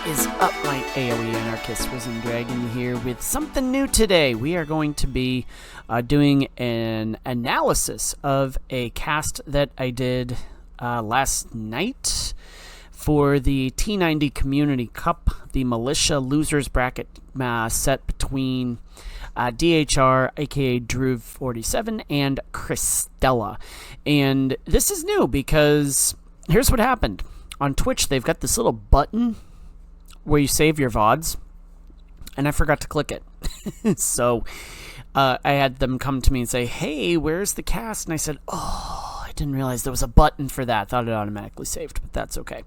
is up, my AoE anarchist Risen Dragon here with something new today. We are going to be doing an analysis of a cast that I did last night for the T90 Community Cup, the Militia Losers Bracket set between DHR, aka Dhruv47 and Crystella. And this is new because here's what happened. On Twitch, they've got this little button where you save your VODs, and I forgot to click it. So I had them come to me and say, hey, where's the cast? And I said, oh, I didn't realize there was a button for that. I thought it automatically saved, but that's okay.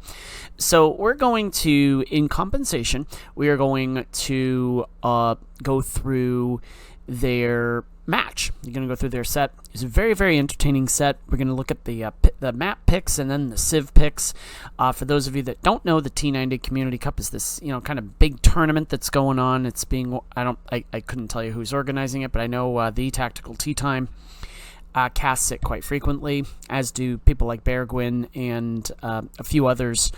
So we're going to, in compensation, we are going to go through their match. You're going to go through their set. It's a very, very entertaining set. We're going to look at the map picks and then the CIV picks. For those of you that don't know, the T90 Community Cup is this, kind of big tournament that's going on. It's being, I couldn't tell you who's organizing it, but I know the Tactical Tea Time casts it quite frequently, as do people like Bear Gwyn and a few others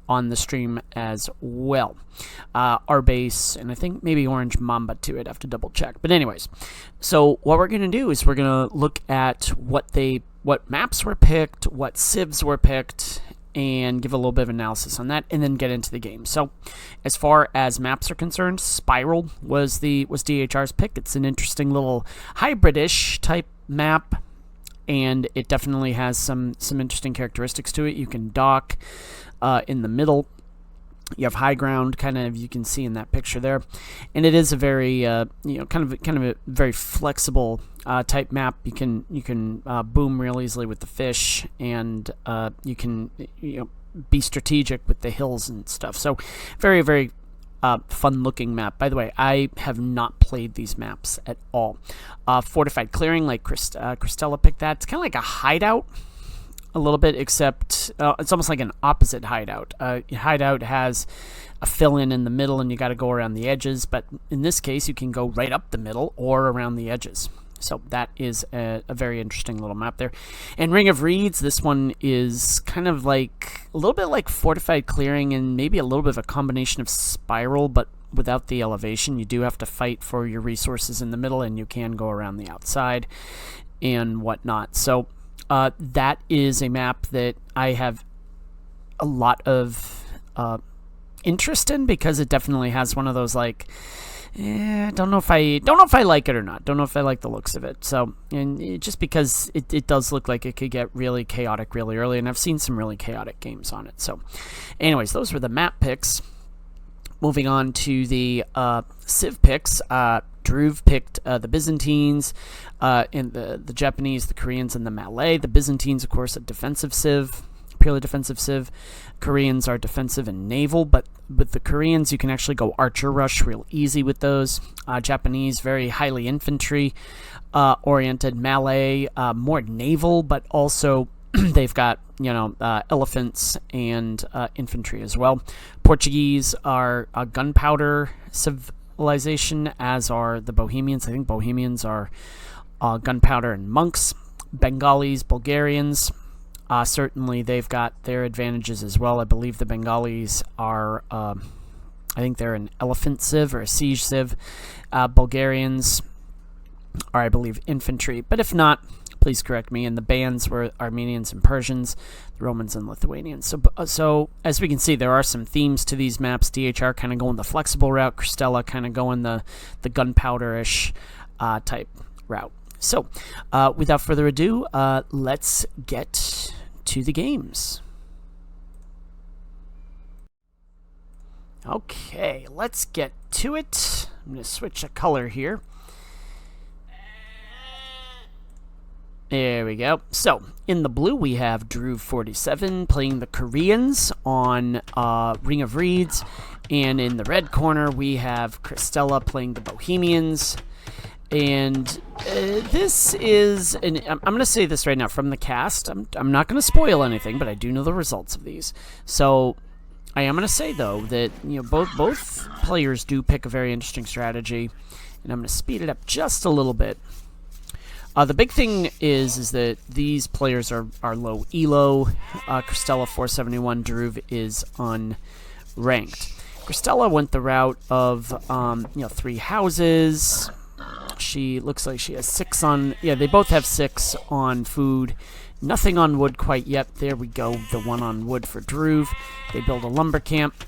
on the stream as well. R-Base, and I think maybe Orange Mamba too. I'd have to double check. But anyways, so what we're going to do is we're going to look at what maps were picked, what CIVs were picked, and give a little bit of analysis on that, and then get into the game. So as far as maps are concerned, Spiral was DHR's pick. It's an interesting little hybridish type map, and it definitely has some interesting characteristics to it. You can dock in the middle. You have high ground, kind of, you can see in that picture there, and it is a very kind of a very flexible type map. You can boom real easily with the fish, and you can be strategic with the hills and stuff. So very, very fun looking map. By the way, I have not played these maps at all. Fortified Clearing, like Crystella picked that. It's kind of like a hideout a little bit, except it's almost like an opposite hideout. Hideout has a fill-in in the middle, and you got to go around the edges, but in this case you can go right up the middle or around the edges. So that is a very interesting little map there. And Ring of Reeds, this one is kind of like a little bit like Fortified Clearing, and maybe a little bit of a combination of Spiral, but without the elevation. You do have to fight for your resources in the middle, and you can go around the outside and whatnot. So that is a map that I have a lot of interest in, because it definitely has one of those like, don't know if I like it or not. Don't know if I like the looks of it. So, and just because it does look like it could get really chaotic really early, and I've seen some really chaotic games on it. So, anyways, those were the map picks. Moving on to the CIV picks. Dhruv picked the Byzantines, and the Japanese, the Koreans, and the Malay. The Byzantines, of course, a defensive CIV, purely defensive CIV. Koreans are defensive and naval, but with the Koreans, you can actually go archer rush real easy with those. Japanese, very highly infantry oriented. Malay, more naval, but also they've got elephants and infantry as well. Portuguese are a gunpowder civilization, as are the Bohemians. I think Bohemians are gunpowder and monks. Bengalis, Bulgarians, certainly they've got their advantages as well. I believe the Bengalis are, I think they're an elephant civ or a siege civ. Bulgarians are, I believe, infantry, but if not, please correct me. And the bands were Armenians and Persians, the Romans and Lithuanians. So as we can see, there are some themes to these maps. DHR kind of going the flexible route, Crystella kind of going the gunpowder-ish type route. So without further ado, let's get to the games. Okay, let's get to it. I'm going to switch a color here. There we go. So, in the blue, we have Dhruv47 playing the Koreans on Ring of Reeds. And in the red corner, we have Crystella playing the Bohemians. And this is, and I'm going to say this right now from the cast. I'm not going to spoil anything, but I do know the results of these. So, I am going to say, though, that both players do pick a very interesting strategy. And I'm going to speed it up just a little bit. The big thing is that these players are low elo. Crystella 471, Dhruv is unranked. Crystella went the route of, 3 houses. She looks like she has 6 on... Yeah, they both have 6 on food. Nothing on wood quite yet. There we go. The 1 on wood for Dhruv. They build a lumber camp,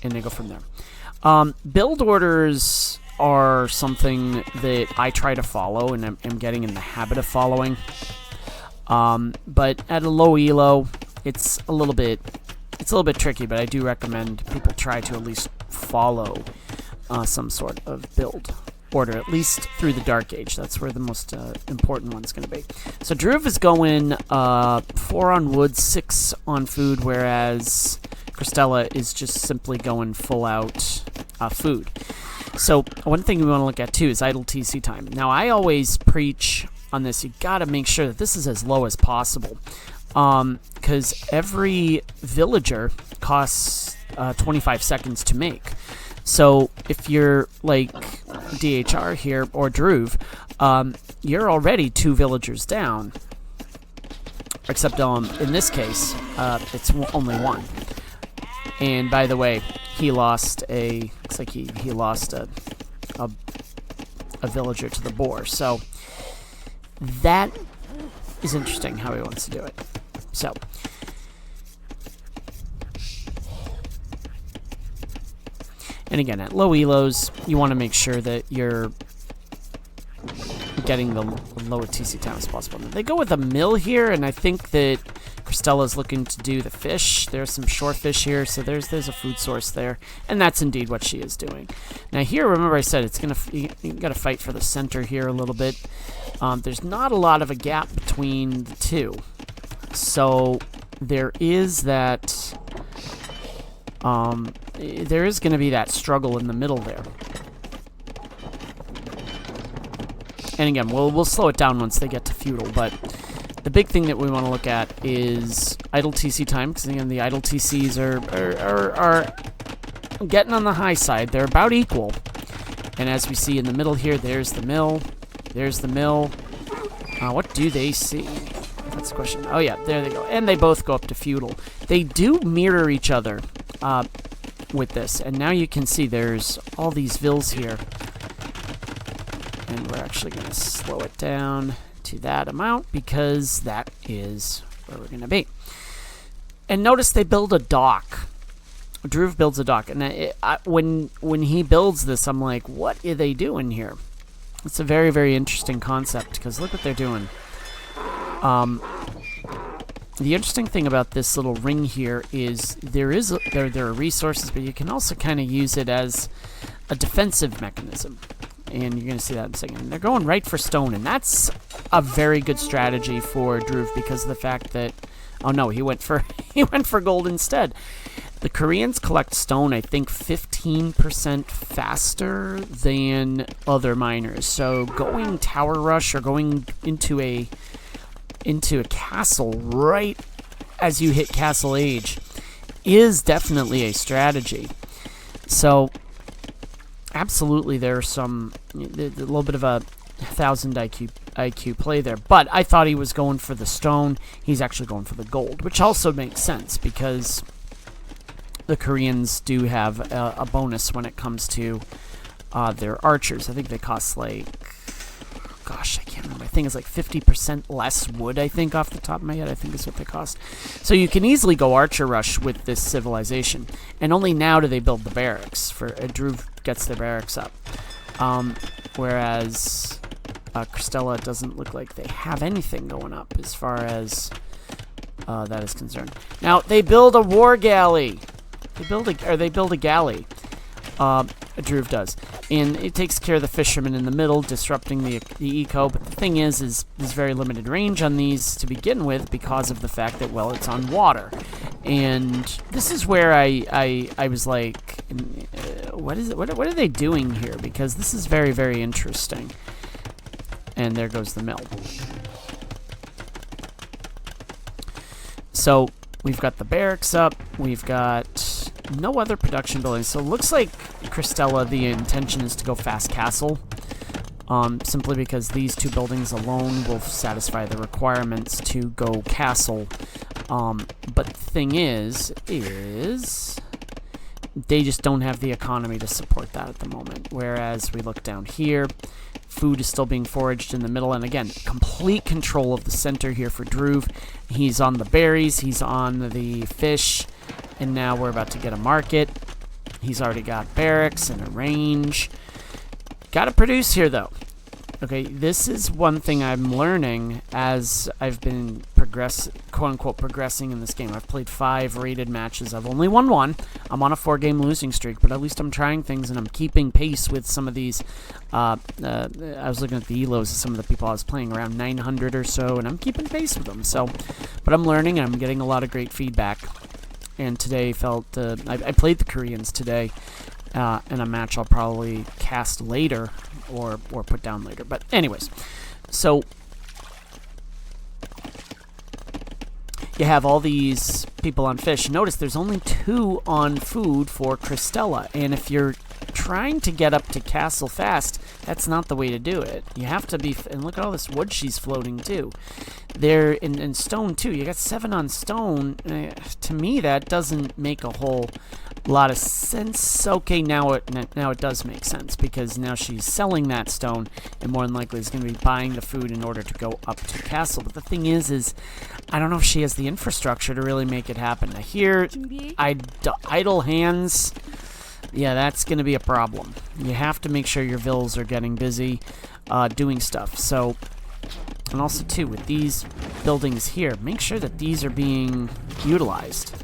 and they go from there. Build orders are something that I try to follow, and I'm getting in the habit of following. But at a low elo, it's a little bit tricky, but I do recommend people try to at least follow some sort of build order, at least through the Dark Age. That's where the most important one's going to be. So Dhruv is going 4 on wood, 6 on food, whereas Crystella is just simply going full out food. So one thing we want to look at too is idle TC time. Now I always preach on this, you got to make sure that this is as low as possible, because every villager costs 25 seconds to make. So if you're like DHR here or Dhruv, you're already 2 villagers down. Except in this case, it's only 1. And by the way, he lost looks like he lost a villager to the boar. So that is interesting how he wants to do it. So and again, at low elos, you want to make sure that you're getting the lowest TC time as possible. They go with a mill here, and I think that Crystella's looking to do the fish. There's some shore fish here, so there's a food source there, and that's indeed what she is doing. Now here, remember I said you got to fight for the center here a little bit. There's not a lot of a gap between the two, so there is that. There is going to be that struggle in the middle there. And again, we'll slow it down once they get to feudal, but the big thing that we want to look at is idle TC time, because again, the idle TCs are getting on the high side. They're about equal. And as we see in the middle here, there's the mill. There's the mill. What do they see? That's the question. Oh yeah, there they go. And they both go up to feudal. They do mirror each other with this. And now you can see there's all these vills here. And we're actually going to slow it down to that amount because that is where we're going to be. And notice they build a dock. Dhruv builds a dock. And when he builds this, I'm like, what are they doing here? It's a very, very interesting concept because look what they're doing. The interesting thing about this little ring here is there are resources, but you can also kind of use it as a defensive mechanism. And you're going to see that in a second. And they're going right for stone, and that's a very good strategy for Dhruv because of the fact that, oh no, he went for gold instead. The Koreans collect stone, I think, 15% faster than other miners. So going tower rush or going into a castle right as you hit castle age is definitely a strategy. So absolutely, there's a little bit of a 1,000 IQ play there. But I thought he was going for the stone. He's actually going for the gold, which also makes sense because the Koreans do have a bonus when it comes to their archers. I think they cost like, gosh, I can't remember. I think it's like 50% less wood, I think, off the top of my head. I think is what they cost. So you can easily go archer rush with this civilization. And only now do they build the barracks. Dhruv gets the barracks up. Whereas Crystella doesn't look like they have anything going up as far as that is concerned. Now, they build a war galley. They build a galley. Dhruv does. And it takes care of the fishermen in the middle, disrupting the eco. But the thing is there's very limited range on these to begin with because of the fact that, well, it's on water. And this is where I was like, what is it? What are they doing here? Because this is very, very interesting. And there goes the mill. So we've got the barracks up. We've got no other production buildings. So it looks like Crystella, the intention is to go fast castle. Simply because these 2 buildings alone will satisfy the requirements to go castle. But the thing is they just don't have the economy to support that at the moment. Whereas we look down here, food is still being foraged in the middle, and again, complete control of the center here for Dhruv. He's on the berries, he's on the fish, and now we're about to get a market. He's already got barracks and a range. Gotta produce here, though. Okay, this is one thing I'm learning as I've been quote-unquote progressing in this game. I've played 5 rated matches. I've only won 1. I'm on a 4-game losing streak, but at least I'm trying things and I'm keeping pace with some of these. I was looking at the elos of some of the people I was playing, around 900 or so, and I'm keeping pace with them. So, but I'm learning and I'm getting a lot of great feedback. And today I played the Koreans today in a match I'll probably cast later or put down later. But anyways, so you have all these people on fish. Notice there's only 2 on food for Crystella, and if you're trying to get up to castle fast, that's not the way to do it. You have to be, and look at all this wood she's floating too. There in stone too. You got 7 on stone. To me, that doesn't make a whole lot of sense. Okay, now it does make sense, because now she's selling that stone, and more than likely is going to be buying the food in order to go up to castle. But the thing is I don't know if she has the infrastructure to really make it happen. Now here, idle hands. Yeah, that's going to be a problem. You have to make sure your vills are getting busy doing stuff. So, and also too, with these buildings here, make sure that these are being utilized.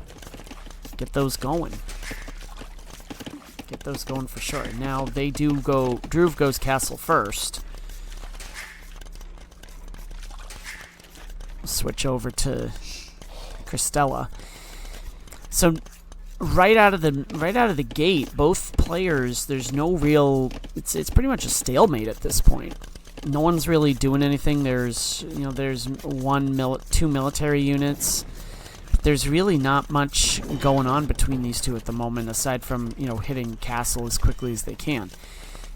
Get those going. Get those going for sure. Now, they do go, Dhruv goes castle first. Switch over to Crystella. So, right out of the gate, both players, there's no real, it's pretty much a stalemate at this point. No one's really doing anything. There's 2 military units. But there's really not much going on between these two at the moment, aside from, hitting castle as quickly as they can.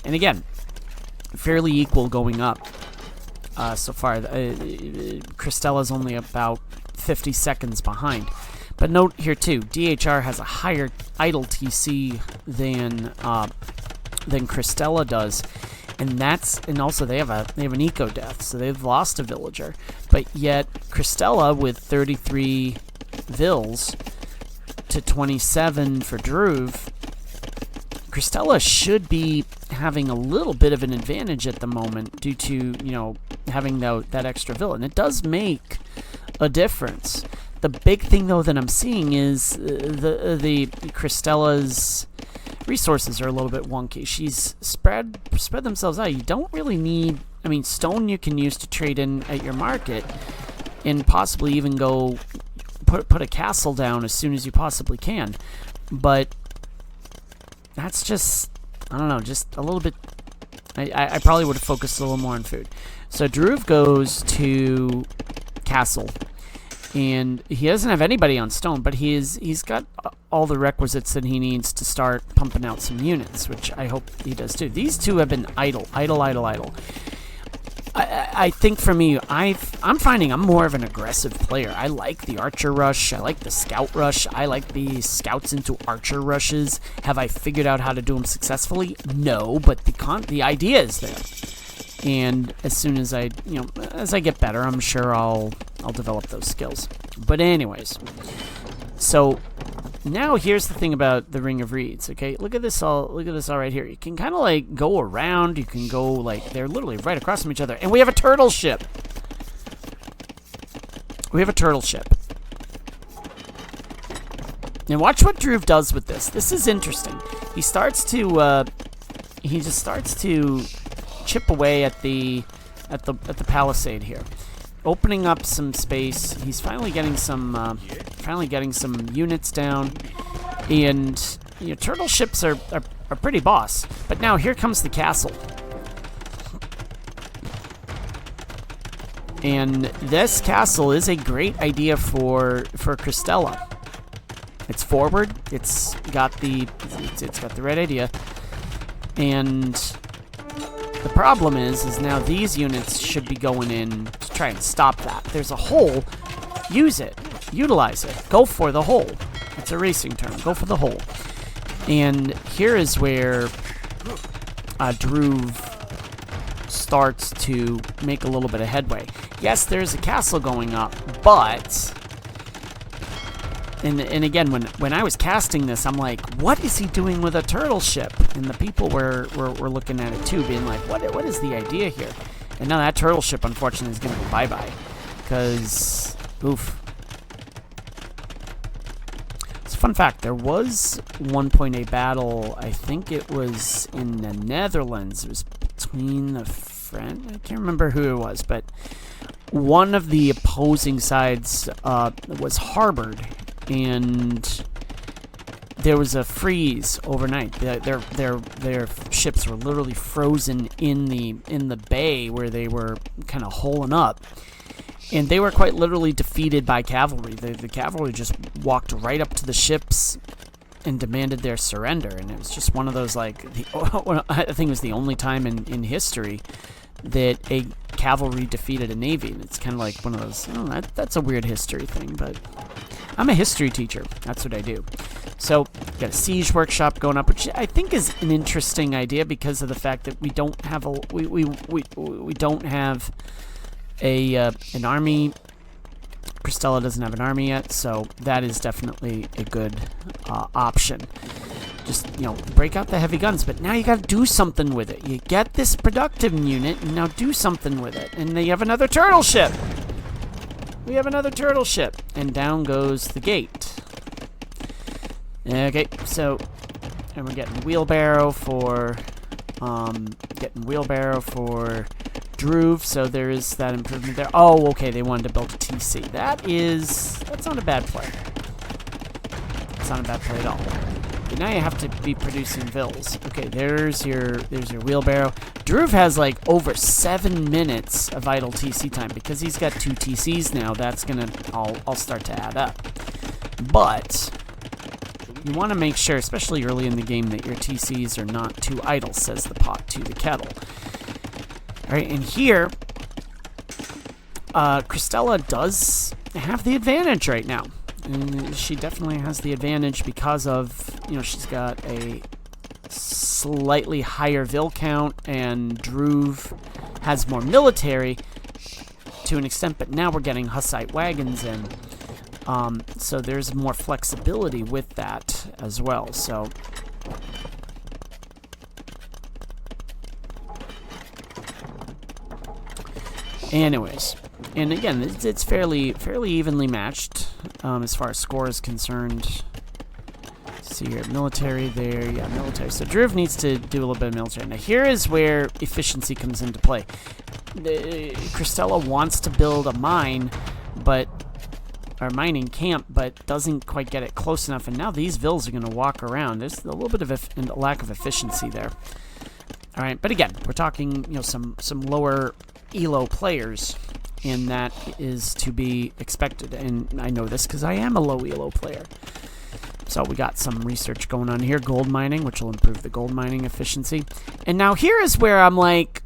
And again, fairly equal going up so far. Crystella's only about 50 seconds behind. But note here too, DHR has a higher idle TC than Crystella does, and also they have an eco death, so they've lost a villager. But yet Crystella with 33 vills to 27 for Dhruv, Crystella should be having a little bit of an advantage at the moment due to having that extra vill, and it does make a difference. The big thing, though, that I'm seeing is the Crystella's resources are a little bit wonky. She's spread themselves out. You don't really need, stone you can use to trade in at your market, and possibly even go put a castle down as soon as you possibly can. But that's just, I don't know, just a little bit. I probably would have focused a little more on food. So Dhruv goes to castle. And he doesn't have anybody on stone, but he's got all the requisites that he needs to start pumping out some units, which I hope he does too. These two have been idle. I think for me, I'm finding I'm more of an aggressive player. I like the archer rush. I like the scout rush. I like the scouts into archer rushes. Have I figured out how to do them successfully? No, but the idea is there. And as soon as I get better, I'm sure I'll develop those skills. But anyways, so now here's the thing about the Ring of Reeds. Okay, look at this all right here. You can kind of like go around. You can go like they're literally right across from each other, and we have a turtle ship. And watch what Dhruv does with this. This is interesting. He just starts to chip away at the palisade here, opening up some space. He's finally getting some units down, and turtle ships are pretty boss. But now here comes the castle, and this castle is a great idea for Crystella. It's forward. It's got the right idea, and the problem is now these units should be going in to try and stop that. There's a hole. Use it. Utilize it. Go for the hole. It's a racing term. Go for the hole. And here is where Dhruv starts to make a little bit of headway. Yes, there's a castle going up, but... And again, when I was casting this, I'm like, what is he doing with a turtle ship? And the people were looking at it too, being like, what is the idea here? And now that turtle ship, unfortunately, is going to go bye-bye. Because, oof. It's a fun fact. There was one point a battle, I think it was in the Netherlands. It was between the French, I can't remember who it was, but one of the opposing sides was harbored, and there was a freeze overnight. Their ships were literally frozen in the bay where they were kind of holing up, and they were quite literally defeated by cavalry. The cavalry just walked right up to the ships and demanded their surrender, and it was just one of those, like, I think it was the only time in history that a cavalry defeated a navy, and it's kind of like one of those, that's a weird history thing, but I'm a history teacher. That's what I do. So, got a siege workshop going up, which I think is an interesting idea because of the fact that we don't have we don't have an army. Crystella doesn't have an army yet, so that is definitely a good option. Just, break out the heavy guns, but now you got to do something with it. You get this productive unit, and now do something with it. And then you have another turtle ship. We have another turtle ship, and down goes the gate. Okay, so, and we're getting wheelbarrow for Dhruv, so there is that improvement there. Oh, okay, they wanted to build a TC. That's not a bad play. It's not a bad play at all. But now you have to be producing vills. Okay, there's your wheelbarrow. Dhruv has like over 7 minutes of idle TC time because he's got 2 TCs now. That's gonna all start to add up. But you want to make sure, especially early in the game, that your TCs are not too idle, says the pot to the kettle. Alright, and here, Crystella does have the advantage right now. And she definitely has the advantage because of, she's got a slightly higher vill count, and Dhruv has more military to an extent, but now we're getting Hussite wagons in. So there's more flexibility with that as well. So anyways, and again, it's fairly evenly matched as far as score is concerned. Let's see here, military there, yeah, military. So Dhruv needs to do a little bit of military. Now here is where efficiency comes into play. Crystella wants to build a mine, or mining camp, but doesn't quite get it close enough, and now these vills are going to walk around. There's a little bit of a lack of efficiency there. All right, but again, we're talking, some lower elo players, and that is to be expected. And I know this because I am a low elo player. So we got some research going on here, gold mining, which will improve the gold mining efficiency. And now here is where I'm like,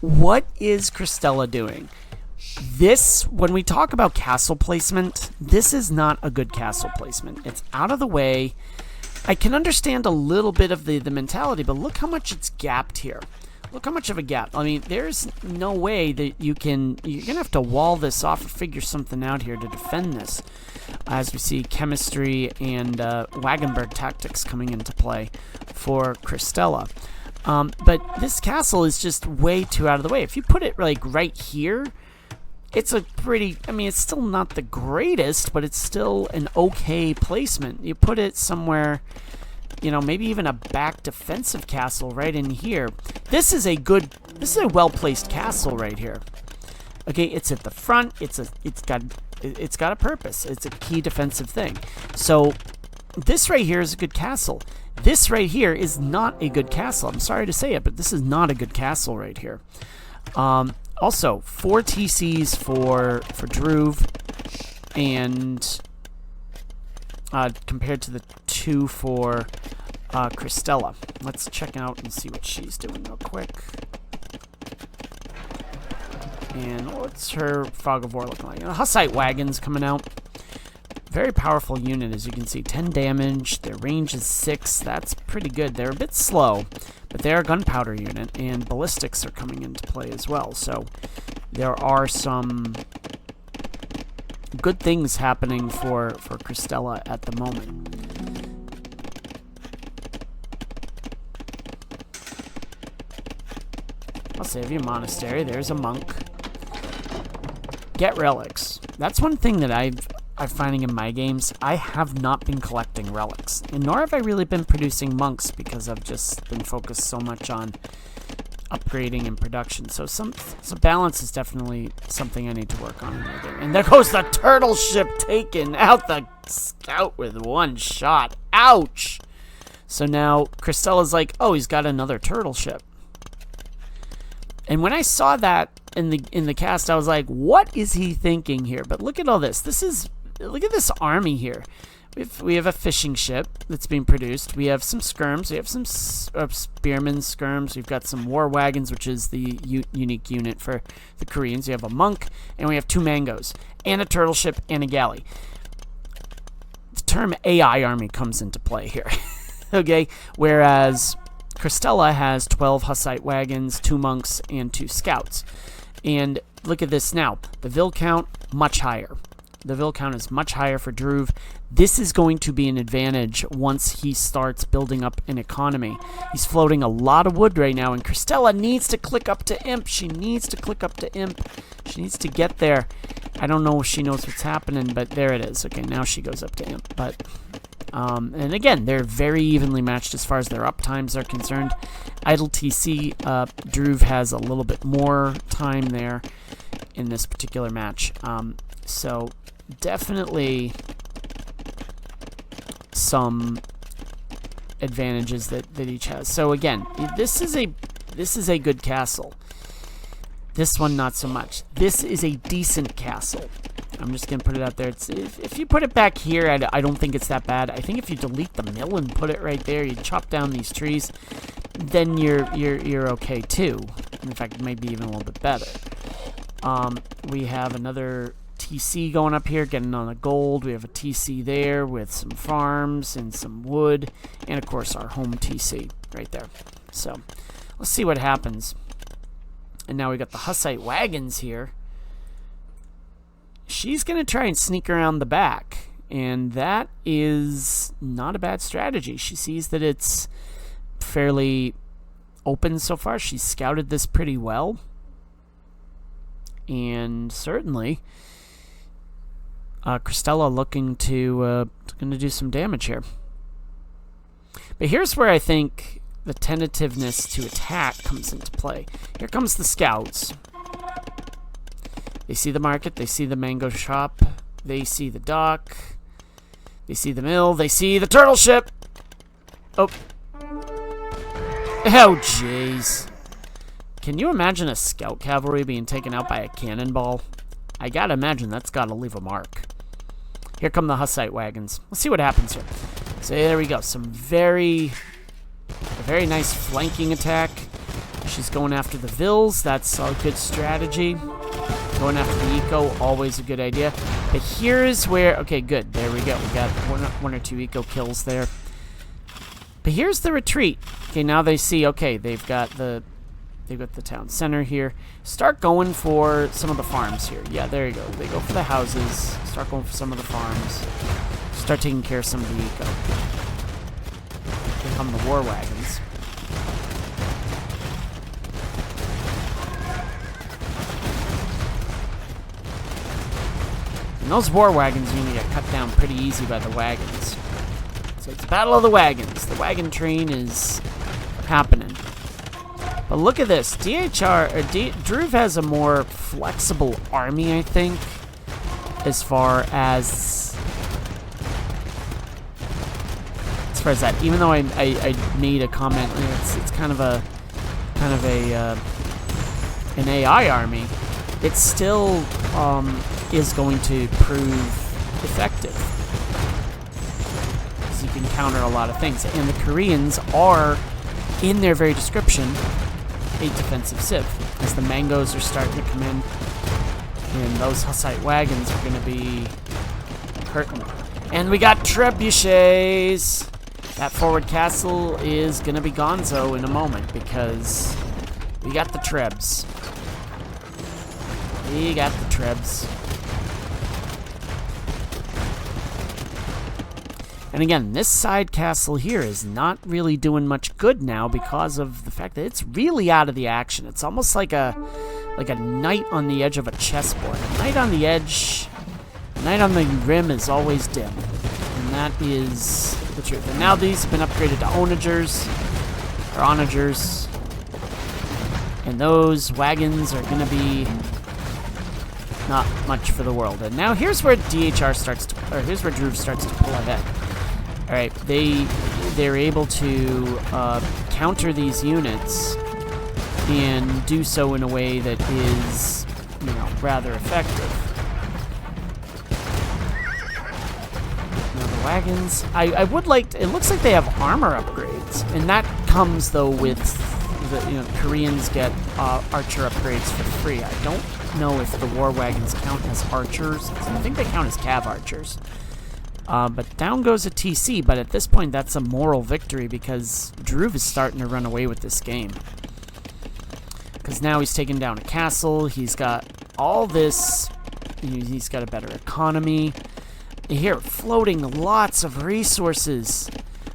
what is Crystella doing? This, when we talk about castle placement, this is not a good castle placement. It's out of the way. I can understand a little bit of the mentality, but look how much it's gapped here. Look how much of a gap. I mean, there's no way that you're going to have to wall this off or figure something out here to defend this. As we see chemistry and Wagenburg tactics coming into play for Crystella. But this castle is just way too out of the way. If you put it like right here, it's a pretty, it's still not the greatest, but it's still an okay placement. You put it somewhere, maybe even a back defensive castle right in here. This is a well-placed castle right here. Okay, it's at the front. It's got a purpose. It's a key defensive thing. So this right here is a good castle. This right here is not a good castle. I'm sorry to say it, but this is not a good castle right here. Also, 4 TCs for Dhruv, and compared to the 2 for Crystella. Let's check out and see what she's doing real quick. And what's her Fog of War looking like? Hussite wagons coming out. very powerful unit, as you can see. 10 damage, their range is 6. That's pretty good. They're a bit slow, but they're a gunpowder unit, and ballistics are coming into play as well. So there are some good things happening for Crystella at the moment. I'll save you a monastery. There's a monk. Get relics. That's one thing that I'm finding in my games. I have not been collecting relics, and nor have I really been producing monks because I've just been focused so much on upgrading and production. So balance is definitely something I need to work on in my game. And there goes the turtle ship, taken out the scout with one shot. Ouch! So now Crystella's like, oh, he's got another turtle ship. And when I saw that in the cast, I was like, what is he thinking here? But look at all this. Look at this army here. We have a fishing ship that's being produced. We have some skirms. We have some spearmen skirms. We've got some war wagons, which is the unique unit for the Koreans. We have a monk, and we have 2 mangoes, and a turtle ship, and a galley. The term AI army comes into play here. Okay? Whereas Crystella has 12 Hussite wagons, 2 monks, and 2 scouts. And look at this now. The Vil count, much higher. The Vil count is much higher for DHRUV. This is going to be an advantage once he starts building up an economy. He's floating a lot of wood right now, and Crystella needs to click up to Imp. She needs to click up to Imp. She needs to get there. I don't know if she knows what's happening, but there it is. Okay, now she goes up to Imp. But and again, they're very evenly matched as far as their uptimes are concerned. Idle TC, DHRUV has a little bit more time there in this particular match. So definitely some advantages that each has. So again, this is a good castle. This one not so much. This is a decent castle. I'm just gonna put it out there. If you put it back here, I don't think it's that bad. I think if you delete the mill and put it right there, you chop down these trees, then you're okay too. In fact, maybe even a little bit better. We have another TC going up here, getting on the gold. We have a TC there with some farms and some wood, and of course our home TC right there. So let's see what happens. And now we got the Hussite wagons here. She's going to try and sneak around the back, and that is not a bad strategy. She sees that it's fairly open so far. She's scouted this pretty well, and certainly Crystella looking to do some damage here. But here's where I think the tentativeness to attack comes into play. Here comes the scouts. They see the market, they see the mango shop, they see the dock, they see the mill, they see the turtle ship. Oh. Oh, jeez. Can you imagine a scout cavalry being taken out by a cannonball? I gotta imagine that's gotta leave a mark. Here come the Hussite wagons. Let's see what happens here. So there we go. Some very nice flanking attack. She's going after the Vils. That's a good strategy. Going after the eco, always a good idea. But here's where, okay, good. There we go. We got one or 2 eco kills there. But here's the retreat. Okay, now they see, okay, they've got the town center here. Start going for some of the farms here. Yeah, there you go. They go for the houses. Start going for some of the farms. Start taking care of some of the eco. Here come the war wagons. And those war wagons are going to get cut down pretty easy by the wagons. So it's Battle of the Wagons. The wagon train is happening. But look at this. DHRUV has a more flexible army, I think, as far as that. Even though I made a comment, it's kind of an AI army. It still is going to prove effective, because you can counter a lot of things. And the Koreans are, in their very description, a defensive civ, as the mangoes are starting to come in, and those Hussite wagons are going to be hurting. And we got trebuchets. That forward castle is gonna be gonzo in a moment because we got the trebs. We got the trebs. And again, this side castle here is not really doing much good now because of the fact that it's really out of the action. It's almost like a knight on the edge of a chessboard. A knight on the edge, a knight on the rim is always dim. And that is the truth. And now these have been upgraded to onagers, or onagers. And those wagons are going to be not much for the world. And now here's where DHR starts to, or here's where DHRUV starts to pull ahead. All right, they're able to counter these units and do so in a way that is, you know, rather effective. Now the wagons, I would like to, it looks like they have armor upgrades, and that comes though with the, you know, Koreans get archer upgrades for free. I don't know if the war wagons count as archers. I think they count as cav archers. But down goes a TC, but at this point that's a moral victory because DHRUV is starting to run away with this game. Because now he's taken down a castle, he's got all this, he's got a better economy. Here, floating lots of resources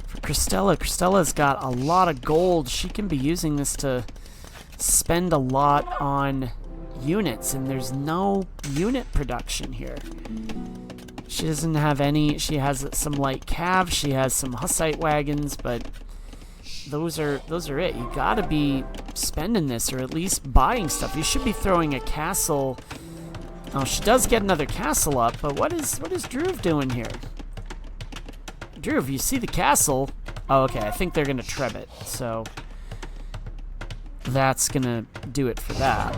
for Crystella. Crystella's got a lot of gold. She can be using this to spend a lot on units, and there's no unit production here. She doesn't have any. She has some light cav. She has some Hussite wagons, but those are it. You gotta be spending this, or at least buying stuff. You should be throwing a castle. Oh, she does get another castle up, but what is DHRUV doing here? DHRUV, you see the castle? Oh, okay. I think they're gonna treb it, so that's gonna do it for that.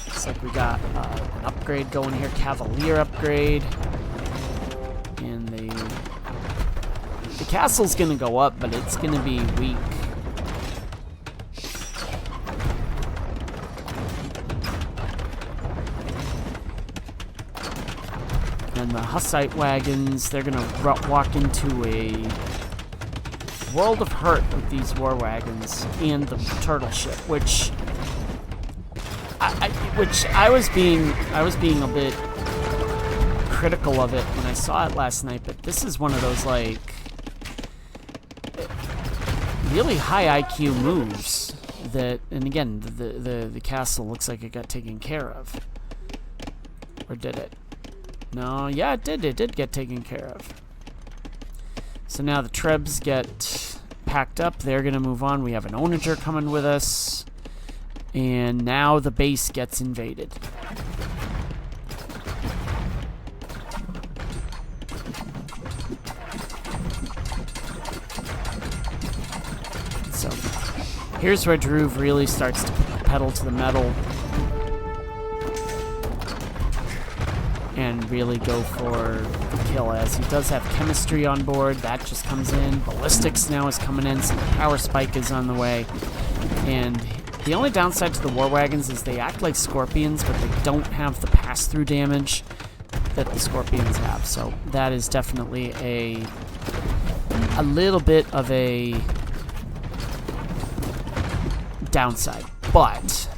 Looks like we got an upgrade going here, Cavalier upgrade, and the castle's gonna go up, but it's gonna be weak. And the Hussite wagons, they're gonna walk into a world of hurt with these war wagons and the turtle ship, which I was being a bit critical of it when I saw it last night, but this is one of those like really high IQ moves that, and again, the castle looks like it got taken care of. Or did it? No, yeah, it did get taken care of. So now the trebs get packed up, they're gonna move on. We have an onager coming with us. And now the base gets invaded. So here's where DHRUV really starts to pedal to the metal and really go for the kill, as he does have chemistry on board. That just comes in. Ballistics now is coming in, so the power spike is on the way. And the only downside to the war wagons is they act like scorpions, but they don't have the pass-through damage that the scorpions have. So that is definitely a little bit of a downside. But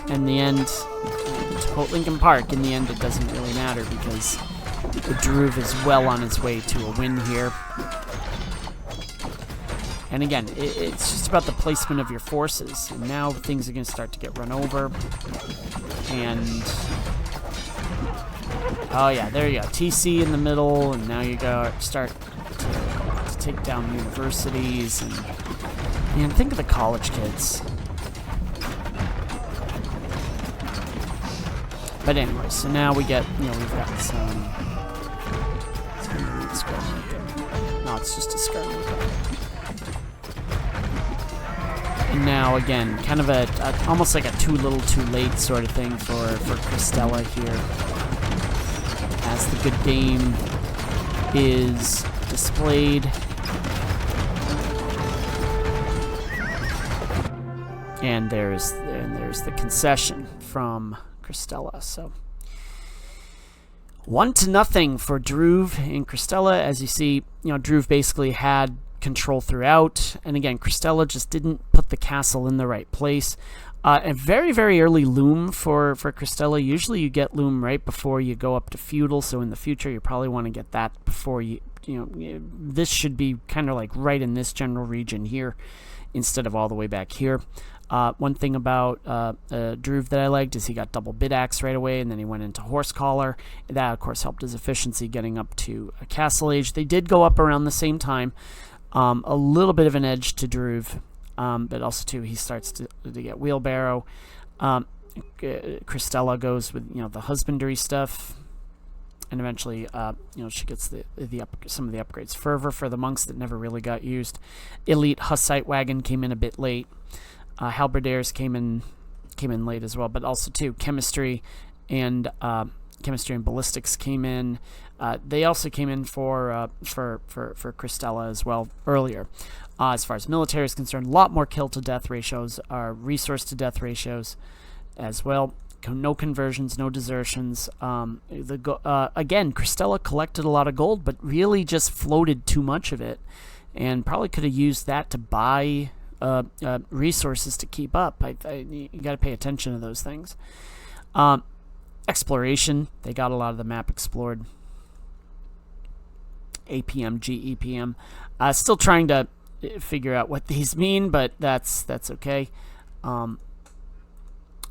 in the end, to quote Linkin Park, in the end it doesn't really matter because the DHRUV is well on its way to a win here. And again, it's just about the placement of your forces. And now things are going to start to get run over. And oh yeah, there you go. TC in the middle, and now you go start to take down universities. And man, think of the college kids. But anyway, so now we get, you know, we've got some. It's going to read Skirmaker. No, it's just a Skirmaker. And now again, kind of a almost like a too little too late sort of thing for Crystella here, as the good game is displayed. And there's the concession from Crystella. So 1-0 for DHRUV and Crystella. As you see, DHRUV basically had control throughout, and again, Crystella just didn't put the castle in the right place. A very, very early loom for Crystella. Usually you get loom right before you go up to feudal, so in the future you probably want to get that before this should be kind of like right in this general region here instead of all the way back here. One thing about DHRUV that I liked is he got double bid axe right away, and then he went into horse collar. That, of course, helped his efficiency getting up to a castle age. They did go up around the same time. A little bit of an edge to DHRUV, but also, too, he starts to get wheelbarrow. Crystella goes with, the husbandry stuff. And eventually, she gets some of the upgrades. Fervor for the monks that never really got used. Elite Hussite wagon came in a bit late. Halberdiers came in late as well, but also too chemistry and ballistics came in. They also came in for Crystella as well earlier. As far as military is concerned, a lot more kill to death ratios, resource to death ratios as well. No conversions, no desertions. Again, Crystella collected a lot of gold, but really just floated too much of it, and probably could have used that to buy resources to keep up. You got to pay attention to those things. Exploration, they got a lot of the map explored. APM, GEPM. Still trying to figure out what these mean, but that's okay.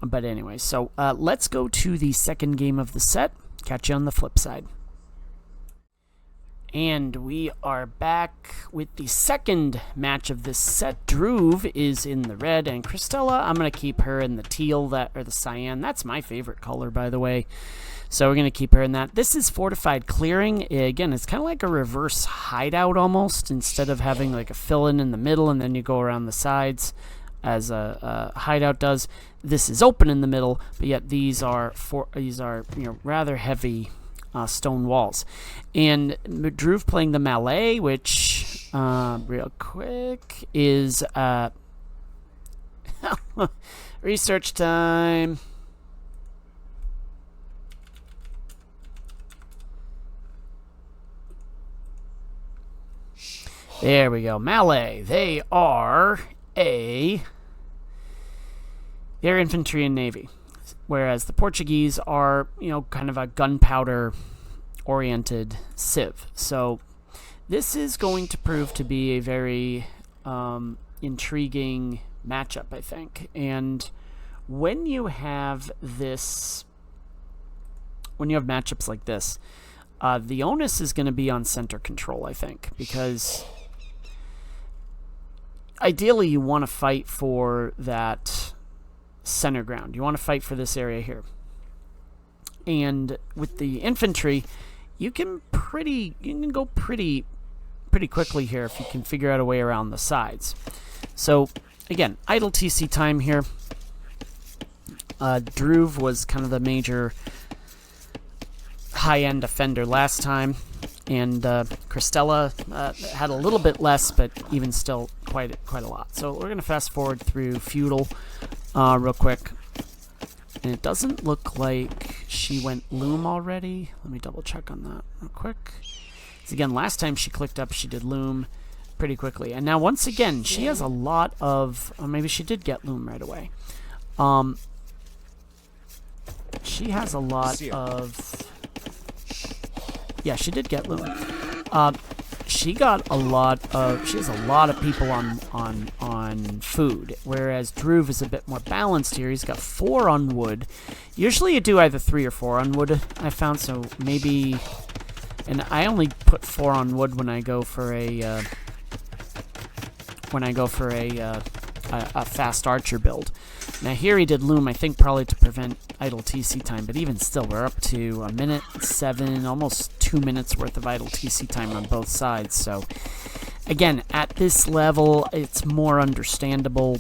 But anyway, so let's go to the second game of the set. Catch you on the flip side. And we are back with the second match of this set. DHRUV is in the red, and Crystella, I'm going to keep her in the teal, or the cyan. That's my favorite color, by the way. So we're going to keep her in that. This is Fortified Clearing. Again, it's kind of like a reverse hideout almost, instead of having like a fill-in in the middle and then you go around the sides as a hideout does. This is open in the middle, but yet these are rather heavy stone walls. And DHRUV playing the Malay, which real quick is research time. There we go. Malay. They are they're infantry and navy, whereas the Portuguese are, kind of a gunpowder-oriented civ. So this is going to prove to be a very intriguing matchup, I think. And when you have matchups like this, the onus is going to be on center control, I think, because ideally you want to fight for that center ground. You want to fight for this area here. And with the infantry, you can go pretty quickly here if you can figure out a way around the sides. So again, idle TC time here. DHRUV was kind of the major high-end offender last time, and Crystella had a little bit less, but even still quite a lot. So we're going to fast forward through feudal real quick, and it doesn't look like she went loom already. Let me double check on that real quick. So again, last time she clicked up, she did loom pretty quickly, and now once again she has a lot of, or maybe she did get loom right away. She has a lot of, yeah, she did get loom. She has a lot of people on food, whereas DHRUV is a bit more balanced here. He's got 4 on wood. Usually you do either 3 or 4 on wood, I found, so maybe, and I only put 4 on wood when I go for a fast archer build. Now here he did loom, I think probably to prevent idle TC time, but even still, we're up to 1:07, almost 2 minutes worth of idle TC time on both sides. So again, at this level, it's more understandable,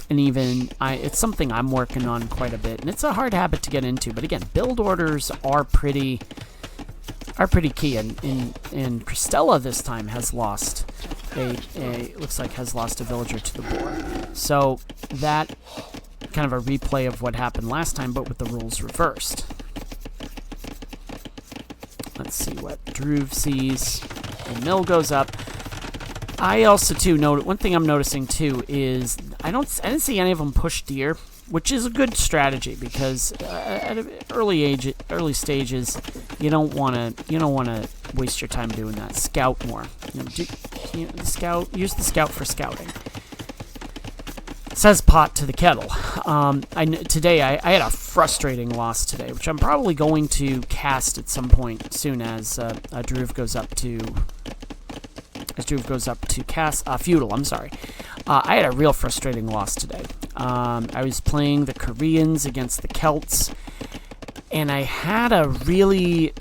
and even it's something I'm working on quite a bit, and it's a hard habit to get into. But again, build orders are pretty key, and Crystella this time has lost looks like has lost a villager to the boar. So that kind of a replay of what happened last time, but with the rules reversed. let's see what Dhruv sees. And Mill goes up. I also too note one thing I'm noticing too is I didn't see any of them push deer, which is a good strategy because at early stages you don't want to waste your time doing that. Scout more. Use the scout for scouting. Says pot to the kettle. Today I had a frustrating loss today, which I'm probably going to cast at some point soon as Dhruv goes up to. As Dhruv goes up to cast feudal. I'm sorry. I had a real frustrating loss today. I was playing the Koreans against the Celts, and I had a really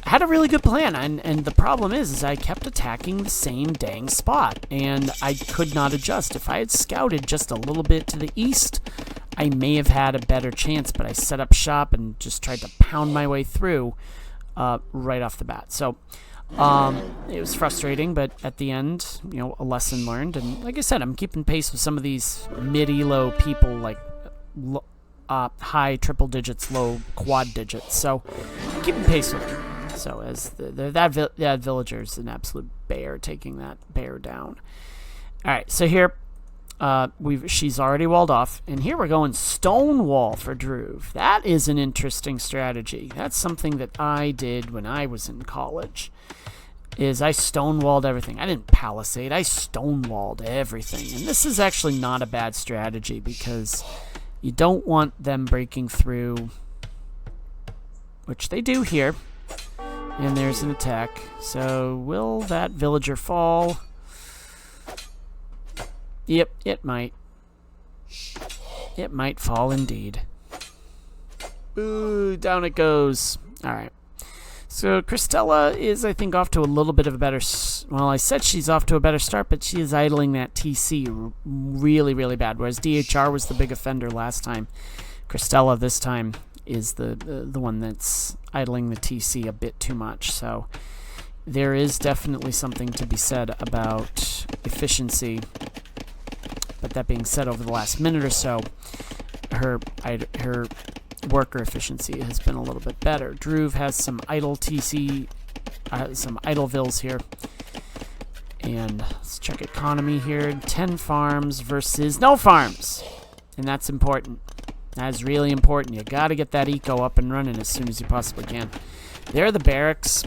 good plan. And the problem is I kept attacking the same dang spot, and I could not adjust. If I had scouted just a little bit to the east, I may have had a better chance. But I set up shop and just tried to pound my way through right off the bat. So. It was frustrating, but at the end, a lesson learned. And like I said, I'm keeping pace with some of these mid-elo people, like high triple digits, low quad digits. So I'm keeping pace with them. So as that villager's an absolute bear, taking that bear down. All right, so here she's already walled off, and here we're going stone wall for Dhruv. That is an interesting strategy. That's something that I did when I was in college. Is I stonewalled everything. I didn't palisade. I stonewalled everything. And this is actually not a bad strategy because you don't want them breaking through, which they do here. And there's an attack. So will that villager fall? Yep, it might. It might fall indeed. Ooh, down it goes. All right. So Crystella is, I think, off to a little bit of a better... Well, I said she's off to a better start, but she is idling that TC really, really bad. Whereas DHR was the big offender last time. Crystella this time is the one that's idling the TC a bit too much. So there is definitely something to be said about efficiency. But that being said, over the last minute or so, her worker efficiency has been a little bit better. Dhruv has some idle TC, some idle vills here. And let's check economy here. 10 farms versus no farms. And that's important. That is really important. You got to get that eco up and running as soon as you possibly can. There are the barracks.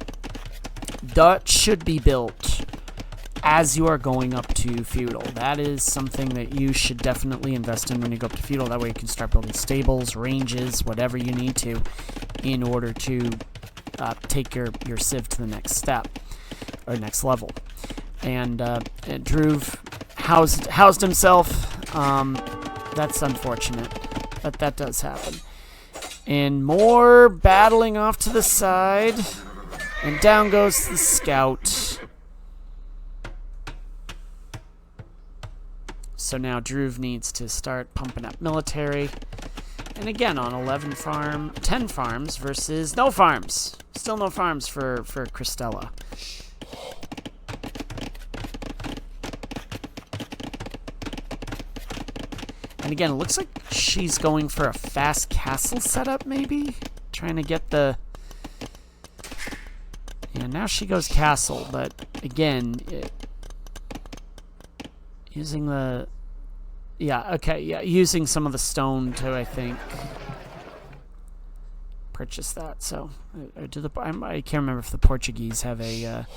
That should be built as you are going up to feudal. That is something that you should definitely invest in when you go up to feudal. That way you can start building stables, ranges, whatever you need to in order to take your civ to the next step or next level. And Dhruv housed himself. That's unfortunate, but that does happen. And more battling off to the side, and down goes the scout. So now Dhruv needs to start pumping up military. And again, on 10 farms versus no farms. Still no farms for Crystella. And again, it looks like she's going for a fast castle setup, maybe? Trying to get the... Yeah, now she goes castle, but again... Using the... Yeah, okay, yeah, using some of the stone to, I think, purchase that. So, I can't remember if the Portuguese have a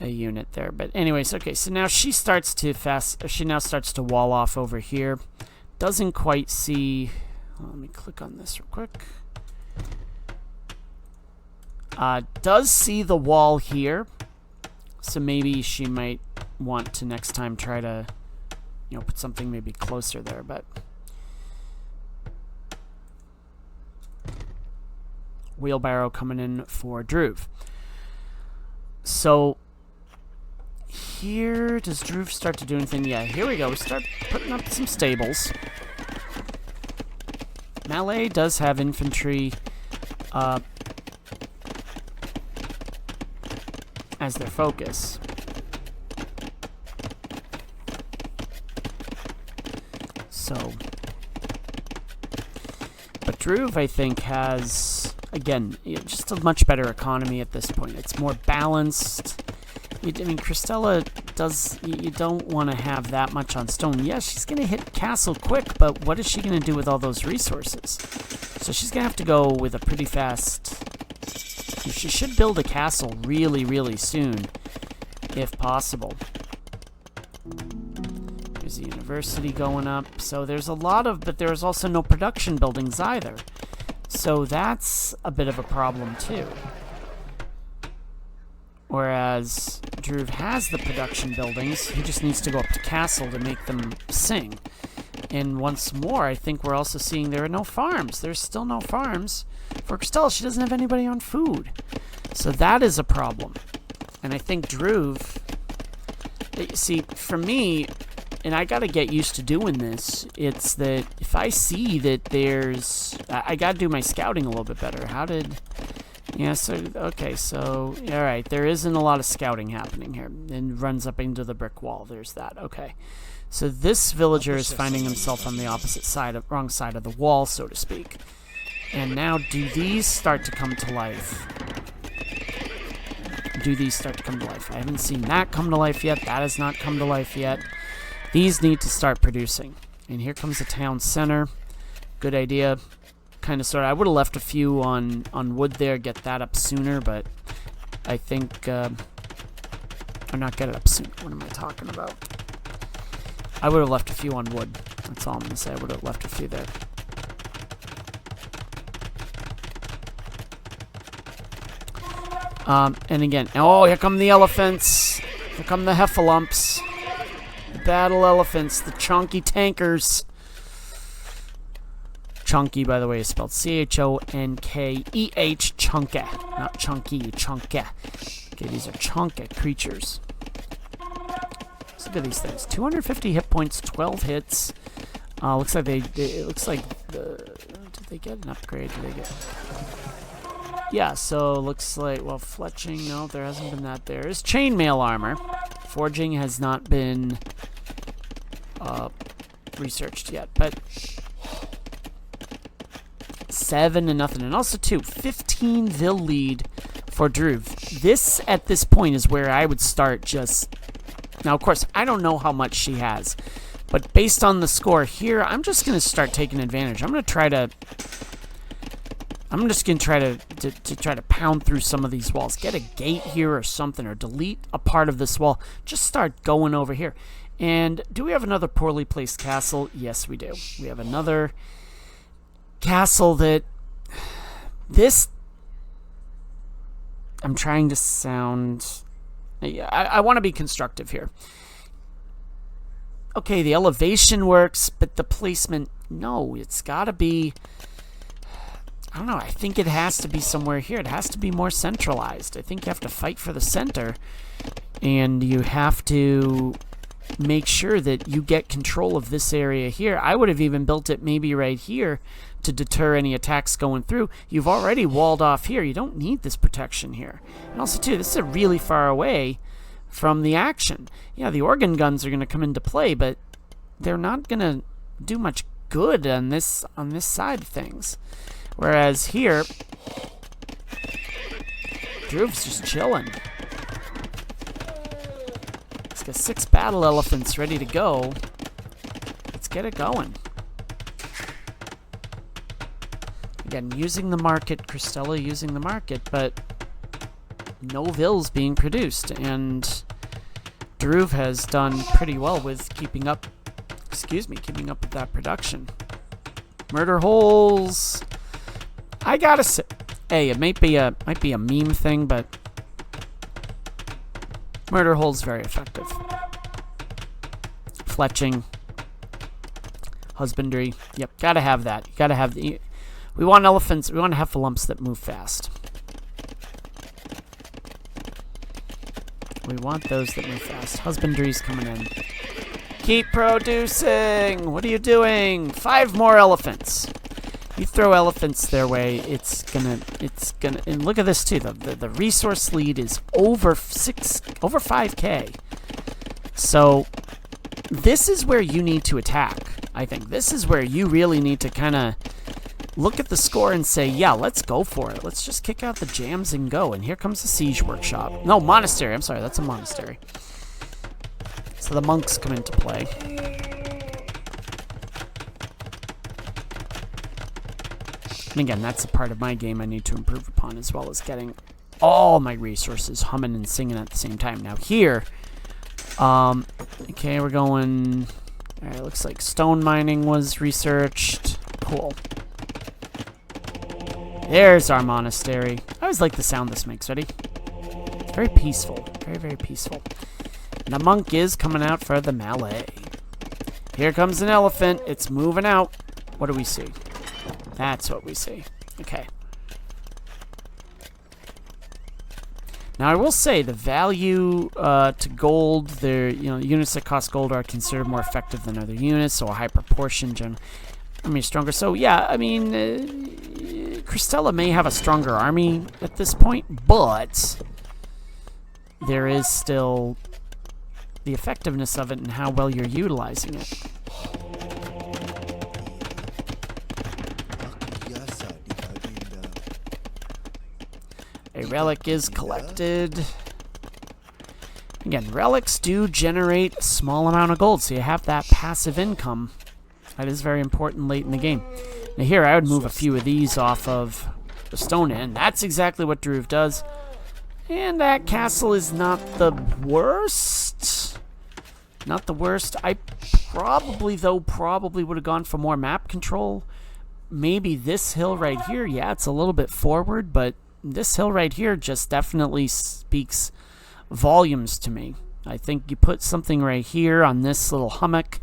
unit there. But anyways, okay, so now she starts to wall off over here. Doesn't quite see... Let me click on this real quick. Does see the wall here. So maybe she might want to next time try to, put something maybe closer there, but wheelbarrow coming in for Dhruv. So here, does Dhruv start to do anything? Yeah, here we go. We start putting up some stables. Malay does have infantry as their focus. So, but Dhruv, I think, has again, just a much better economy at this point. It's more balanced. I mean, Crystella does... You don't want to have that much on stone. Yeah, she's going to hit castle quick, but what is she going to do with all those resources? So she's going to have to go with a pretty fast... She should build a castle really, really soon, if possible. There's the university going up. So there's a lot of... But there's also no production buildings either. So that's a bit of a problem, too. Whereas DHRUV has the production buildings, he just needs to go up to castle to make them sing. And once more, I think we're also seeing there are no farms. There's still no farms. For Crystella, she doesn't have anybody on food. So that is a problem. And I think DHRUV... See, for me, and I gotta get used to doing this, it's that if I see that there's... I gotta do my scouting a little bit better. How did... Yeah, so, okay, so, alright, there isn't a lot of scouting happening here. And runs up into the brick wall. There's that, okay. So this villager is finding himself on the opposite side, wrong side of the wall, so to speak. And now, do these start to come to life? Do these start to come to life? I haven't seen that come to life yet. That has not come to life yet. These need to start producing. And here comes the town center. Good idea. Kind of, sort of. I would have left a few on wood there, get that up sooner, but I think... or not get it up sooner. What am I talking about? I would have left a few on wood. That's all I'm going to say. I would have left a few there. And again, oh, here come the elephants. Here come the heffalumps. Battle elephants, the chunky tankers. Chunky, by the way, is spelled C-H-O-N-K-E-H, chunky. Not chunky, chunky. Okay, these are chunky creatures. Let's look at these things. 250 hit points, 12 hits. Looks like it looks like did they get an upgrade? Did they get... Yeah, so looks like, well, fletching, no, there hasn't been that. There is chainmail armor. Forging has not been researched yet, but 7-0, and also 15 vil lead for DHRUV. This, at this point, is where I would start just... Now, of course, I don't know how much she has, but based on the score here, I'm just going to start taking advantage. I'm just going to try to pound through some of these walls. Get a gate here or something, or delete a part of this wall. Just start going over here. And do we have another poorly placed castle? Yes, we do. We have another castle that... This... I'm trying to sound... I want to be constructive here. Okay, the elevation works, but the placement... No, it's got to be... I don't know, I think it has to be somewhere here. It has to be more centralized. I think you have to fight for the center, and you have to make sure that you get control of this area here. I would have even built it maybe right here to deter any attacks going through. You've already walled off here. You don't need this protection here. And also, too, this is really far away from the action. Yeah, the organ guns are going to come into play, but they're not going to do much good on this side of things. Whereas here, DHRUV's just chilling. He's got 6 battle elephants ready to go. Let's get it going. Again, using the market, Crystella using the market, but no vills being produced. And DHRUV has done pretty well with keeping up with that production. Murder holes. I gotta say, hey, it might be a meme thing, but murder hole's very effective. Fletching, husbandry, yep, gotta have that. You gotta have the. We want elephants. We want heffalumps that move fast. We want those that move fast. Husbandry's coming in. Keep producing. What are you doing? 5 more elephants. You throw elephants their way, it's gonna, and look at this too, the resource lead is over 5k. So, this is where you need to attack, I think. This is where you really need to kind of look at the score and say, yeah, let's go for it. Let's just kick out the jams and go. And here comes the siege workshop. No, monastery. I'm sorry, that's a monastery. So the monks come into play. And again, that's a part of my game I need to improve upon, as well as getting all my resources humming and singing at the same time. Now here, okay, we're going... Alright, looks like stone mining was researched. Cool. There's our monastery. I always like the sound this makes. Ready? It's very peaceful. Very, very peaceful. And the monk is coming out for the Malay. Here comes an elephant. It's moving out. What do we see? That's what we see. Okay. Now I will say the value to gold, units that cost gold are considered more effective than other units, so a high proportion stronger. So yeah, I mean, Crystella may have a stronger army at this point, but there is still the effectiveness of it and how well you're utilizing it. A relic is collected. Again, relics do generate a small amount of gold, so you have that passive income. That is very important late in the game. Now here, I would move a few of these off of the stone end. That's exactly what DHRUV does. And that castle is not the worst. Not the worst. I probably would have gone for more map control. Maybe this hill right here. Yeah, it's a little bit forward, but this hill right here just definitely speaks volumes to me. I think you put something right here on this little hummock,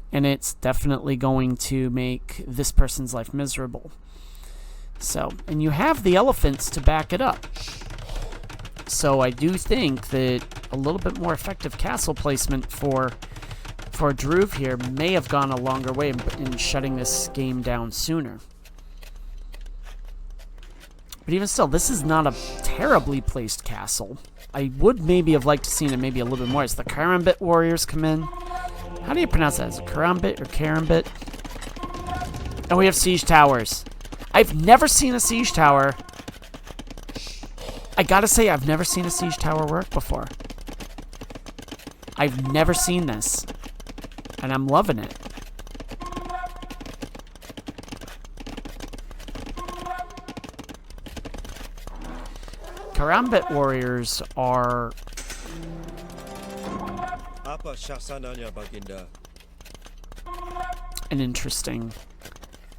and it's definitely going to make this person's life miserable. So, and you have the elephants to back it up. So I do think that a little bit more effective castle placement for DHRUV here may have gone a longer way in shutting this game down sooner. But even still, this is not a terribly placed castle. I would maybe have liked to seen it maybe a little bit more as the Karambit warriors come in. How do you pronounce that? Is it Karambit or Karambit? And we have siege towers. I've never seen a siege tower. I gotta say, I've never seen a siege tower work before. I've never seen this. And I'm loving it. Karambit warriors are an interesting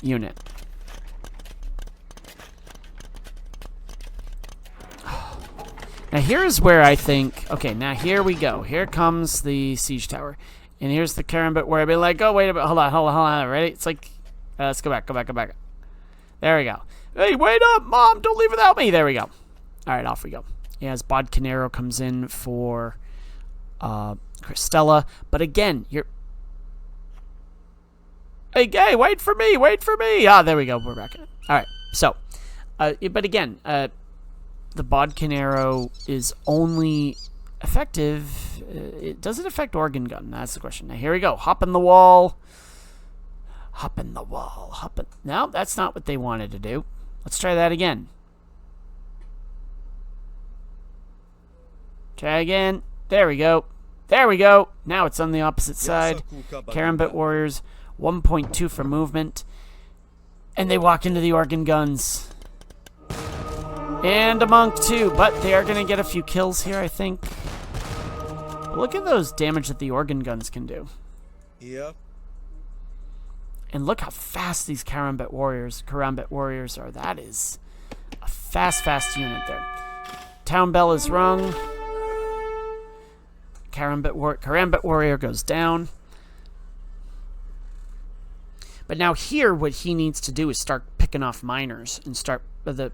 unit. Now here's where I think, okay, now here we go. Here comes the siege tower. And here's the Karambit where I'd be like, oh, wait a minute, hold on, ready? It's like, let's go back. There we go. Hey, wait up, Mom, don't leave without me. There we go. All right, off we go. As Bodcanero comes in for Crystella. But again, you're... Hey, wait for me. Ah, there we go. We're back. All right, so, but again, the Bodcanero is only effective... does it affect organ gun? That's the question. Now, here we go. Hop in the wall. No, that's not what they wanted to do. Let's try that again. Try again. There we go. Now it's on the opposite side. Karambit warriors, 1.2 for movement. And they walk into the organ guns. And a monk too, but they are going to get a few kills here, I think. But look at those damage that the organ guns can do. Yep. And look how fast these Karambit warriors are. That is a fast unit there. Town bell is rung. Karambit warrior goes down. But now here, what he needs to do is start picking off miners and start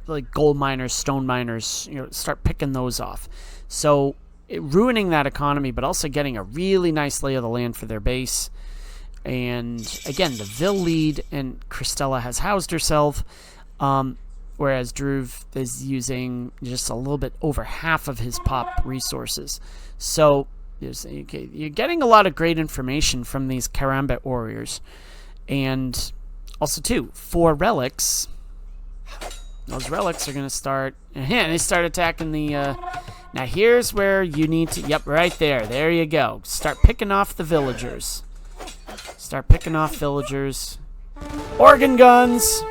like gold miners, stone miners. Start picking those off. So ruining that economy, but also getting a really nice lay of the land for their base. And again, the Vil lead and Crystella has housed herself, whereas DHRUV is using just a little bit over half of his pop resources. So you're getting a lot of great information from these Karambit warriors. And Also, too, 4 relics. Those relics are going to start... And they start attacking the... Now, here's where you need to... Yep, right there. There you go. Start picking off the villagers. Start picking off villagers. Organ guns!